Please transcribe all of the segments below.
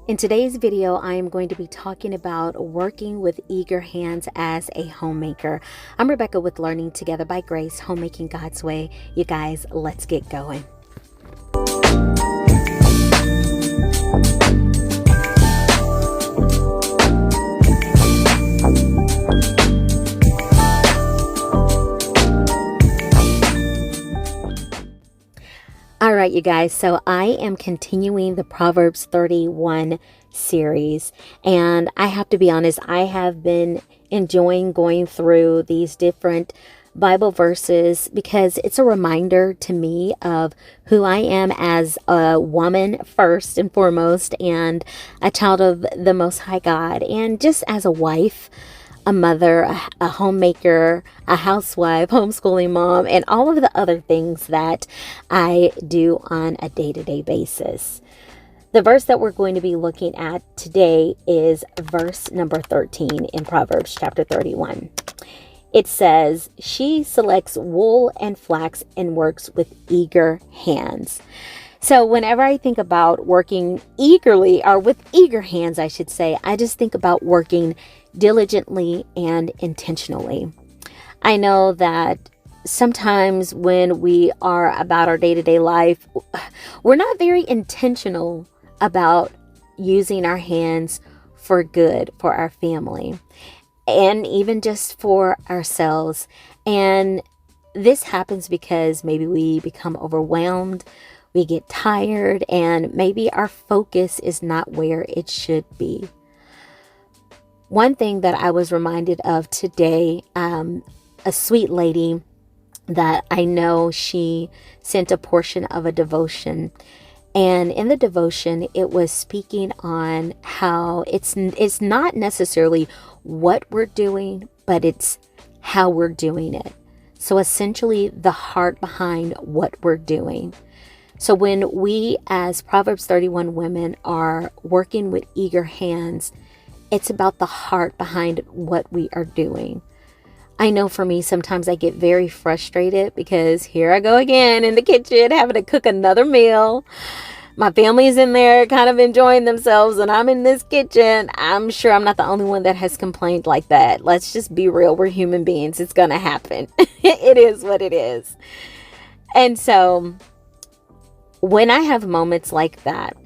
In today's video, I am going to be talking about working with eager hands as a homemaker. I'm Rebekah with Learning Together by Grace, Homemaking God's Way. You guys, let's get going. All right, you guys, so I am continuing the Proverbs 31 series, and I have to be honest, I have been enjoying going through these different Bible verses because it's a reminder to me of who I am as a woman first and foremost, and a child of the Most High God, and just as a wife, a mother, a homemaker, a housewife, homeschooling mom, and all of the other things that I do on a day-to-day basis. The verse that we're going to be looking at today is verse number 13 in Proverbs chapter 31. It says, "She selects wool and flax and works with eager hands." So whenever I think about working eagerly, or with eager hands, I should say, I just think about working diligently and intentionally. I know that sometimes when we are about our day-to-day life, we're not very intentional about using our hands for good for our family and even just for ourselves. And this happens because maybe we become overwhelmed, we get tired, and maybe our focus is not where it should be. One thing that I was reminded of today, a sweet lady that I know, she sent a portion of a devotion. And in the devotion, it was speaking on how it's not necessarily what we're doing, but it's how we're doing it. So essentially, the heart behind what we're doing. So when we as Proverbs 31 women are working with eager hands, it's about the heart behind what we are doing. I know for me, sometimes I get very frustrated because here I go again in the kitchen having to cook another meal. My family's in there kind of enjoying themselves, and I'm in this kitchen. I'm sure I'm not the only one that has complained like that. Let's just be real. We're human beings. It's going to happen. It is what it is. And so when I have moments like that,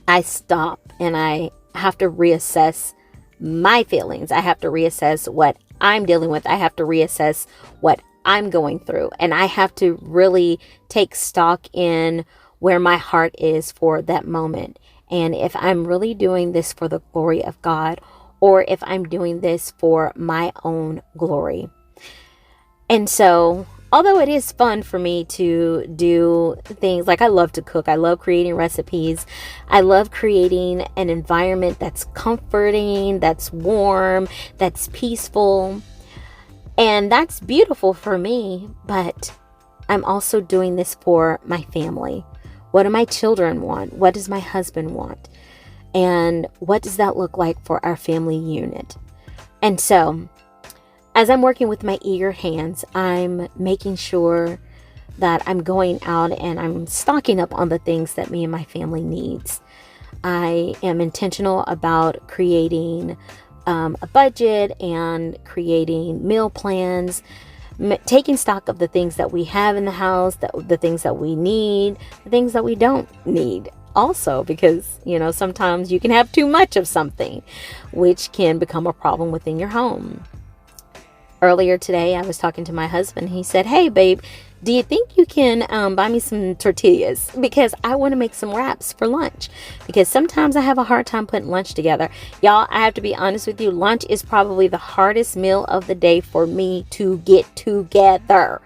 I stop and I have to reassess my feelings. I have to reassess what I'm dealing with. I have to reassess what I'm going through. And I have to really take stock in where my heart is for that moment. And if I'm really doing this for the glory of God, or if I'm doing this for my own glory. And so, although it is fun for me to do things like I love to cook, I love creating recipes, I love creating an environment that's comforting, that's warm, that's peaceful, and that's beautiful for me, but I'm also doing this for my family. What do my children want? What does my husband want? And what does that look like for our family unit? And so, as I'm working with my eager hands, I'm making sure that I'm going out and I'm stocking up on the things that me and my family needs. I am intentional about creating a budget and creating meal plans, taking stock of the things that we have in the house, the things that we need, the things that we don't need. Also, because, sometimes you can have too much of something, which can become a problem within your home. Earlier today, I was talking to my husband. He said, "Hey, babe, do you think you can buy me some tortillas? Because I want to make some wraps for lunch. Because sometimes I have a hard time putting lunch together." Y'all, I have to be honest with you. Lunch is probably the hardest meal of the day for me to get together.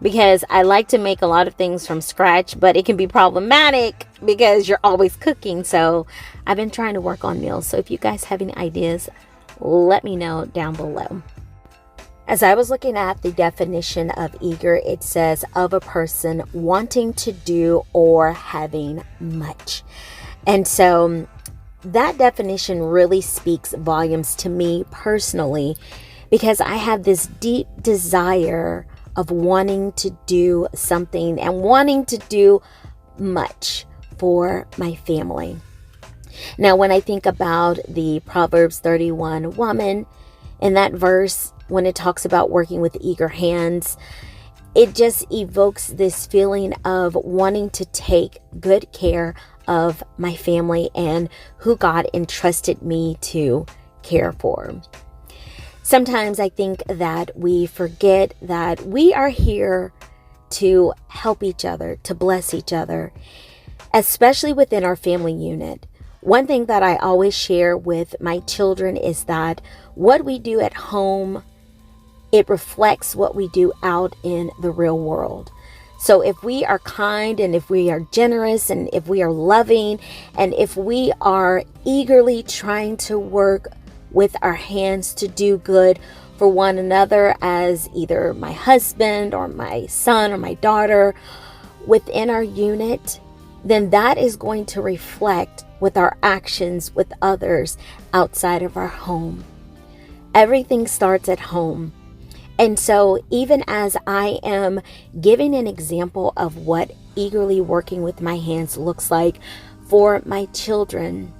Because I like to make a lot of things from scratch, but it can be problematic because you're always cooking. So I've been trying to work on meals. So if you guys have any ideas, let me know down below. As I was looking at the definition of eager, it says of a person wanting to do or having much. And so that definition really speaks volumes to me personally, because I have this deep desire of wanting to do something and wanting to do much for my family. Now, when I think about the Proverbs 31 woman, in that verse, when it talks about working with eager hands, it just evokes this feeling of wanting to take good care of my family and who God entrusted me to care for. Sometimes I think that we forget that we are here to help each other, to bless each other, especially within our family unit. One thing that I always share with my children is that what we do at home, it reflects what we do out in the real world. So if we are kind and if we are generous and if we are loving and if we are eagerly trying to work with our hands to do good for one another as either my husband or my son or my daughter within our unit, then that is going to reflect with our actions with others outside of our home. Everything starts at home. And so even as I am giving an example of what eagerly working with my hands looks like for my children,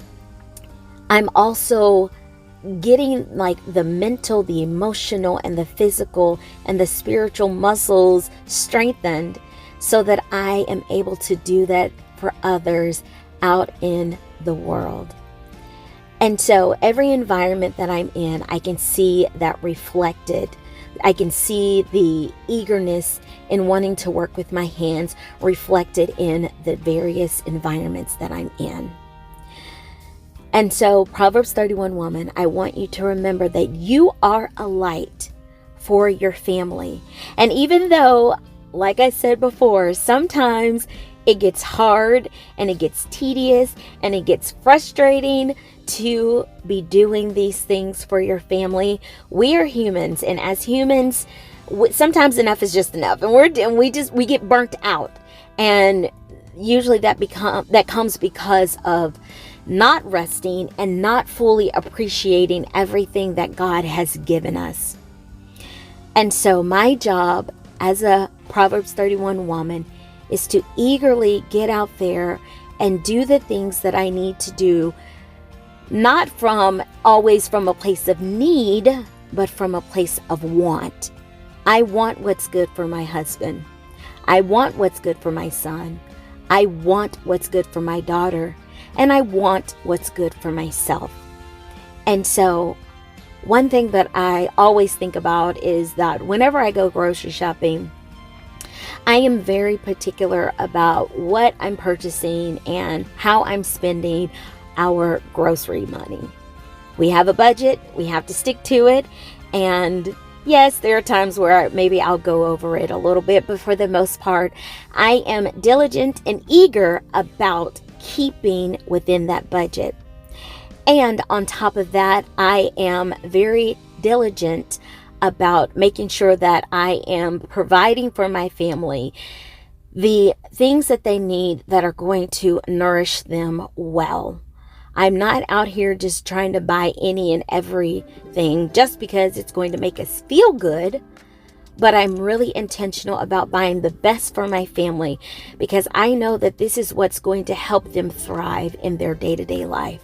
I'm also getting like the mental, the emotional, and the physical and the spiritual muscles strengthened so that I am able to do that for others out in the world. And so every environment that I'm in, I can see that reflected. I can see the eagerness in wanting to work with my hands reflected in the various environments that I'm in. And so, Proverbs 31 woman, I want you to remember that you are a light for your family. And even though, like I said before, sometimes it gets hard and it gets tedious and it gets frustrating to be doing these things for your family. We are humans, and as humans, sometimes enough is just enough, and we get burnt out. And usually that comes because of not resting and not fully appreciating everything that God has given us. And so my job as a Proverbs 31 woman is to eagerly get out there and do the things that I need to do, not always from a place of need, but from a place of want. I want what's good for my husband. I want what's good for my son. I want what's good for my daughter. And I want what's good for myself. And so one thing that I always think about is that whenever I go grocery shopping, I am very particular about what I'm purchasing and how I'm spending our grocery money. We have a budget, we have to stick to it, and yes, there are times where maybe I'll go over it a little bit, but for the most part, I am diligent and eager about keeping within that budget. And on top of that, I am very diligent about making sure that I am providing for my family the things that they need that are going to nourish them well. I'm not out here just trying to buy any and everything just because it's going to make us feel good, but I'm really intentional about buying the best for my family because I know that this is what's going to help them thrive in their day-to-day life.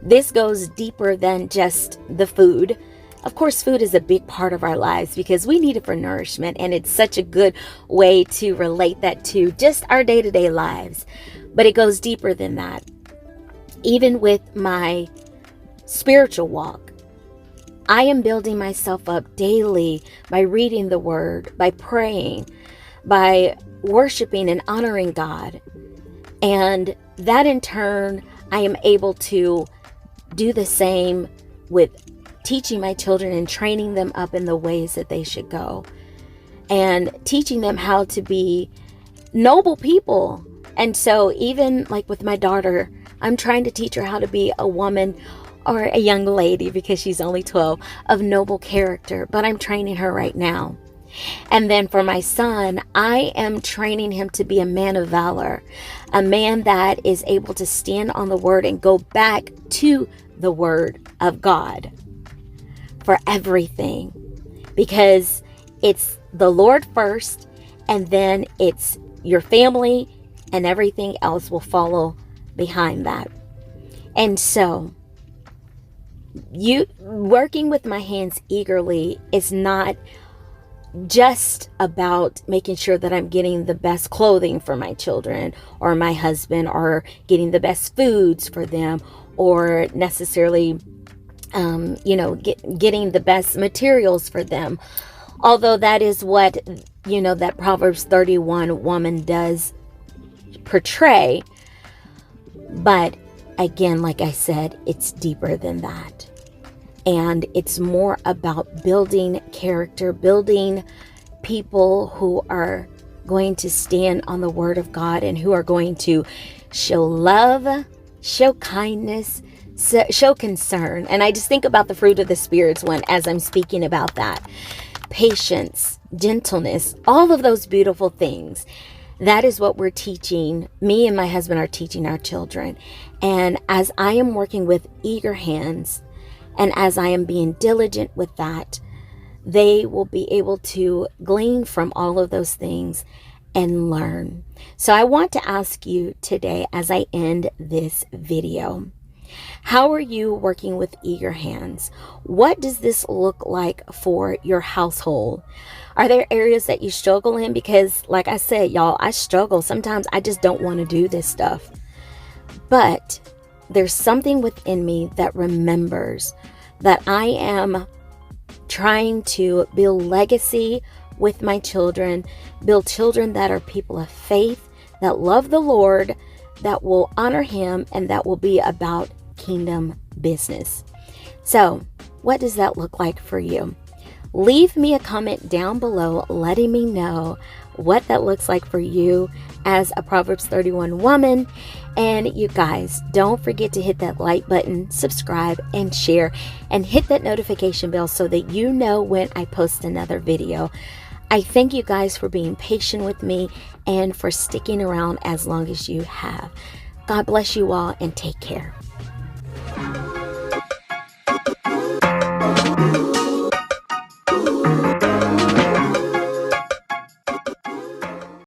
This goes deeper than just the food. Of course, food is a big part of our lives because we need it for nourishment, and it's such a good way to relate that to just our day-to-day lives. But it goes deeper than that. Even with my spiritual walk, I am building myself up daily by reading the Word, by praying, by worshiping and honoring God. And that in turn, I am able to do the same with teaching my children and training them up in the ways that they should go. And teaching them how to be noble people. And so even like with my daughter, I'm trying to teach her how to be a woman or a young lady, because she's only 12, of noble character, but I'm training her right now. And then for my son, I am training him to be a man of valor, a man that is able to stand on the Word and go back to the Word of God for everything, because it's the Lord first, and then it's your family, and everything else will follow behind that. And so, you working with my hands eagerly is not just about making sure that I'm getting the best clothing for my children or my husband, or getting the best foods for them, or necessarily getting the best materials for them. Although that is what, that Proverbs 31 woman does portray. But again, like I said, it's deeper than that. And it's more about building character, building people who are going to stand on the word of God and who are going to show love, show kindness, show concern. And I just think about the fruit of the spirits as I'm speaking about that. Patience, gentleness, all of those beautiful things. That is what we're teaching. Me and my husband are teaching our children. And as I am working with eager hands, and as I am being diligent with that, they will be able to glean from all of those things and learn. So I want to ask you today, as I end this video, how are you working with eager hands? What does this look like for your household? Are there areas that you struggle in? Because like I said, y'all, I struggle. Sometimes I just don't want to do this stuff. But there's something within me that remembers that I am trying to build legacy with my children, build children that are people of faith, that love the Lord, that will honor Him, and that will be about kingdom business. So, what does that look like for you? Leave me a comment down below letting me know what that looks like for you as a Proverbs 31 woman. And you guys, don't forget to hit that like button, subscribe, and share, and hit that notification bell so that you know when I post another video. I thank you guys for being patient with me and for sticking around as long as you have. God bless you all, and take care.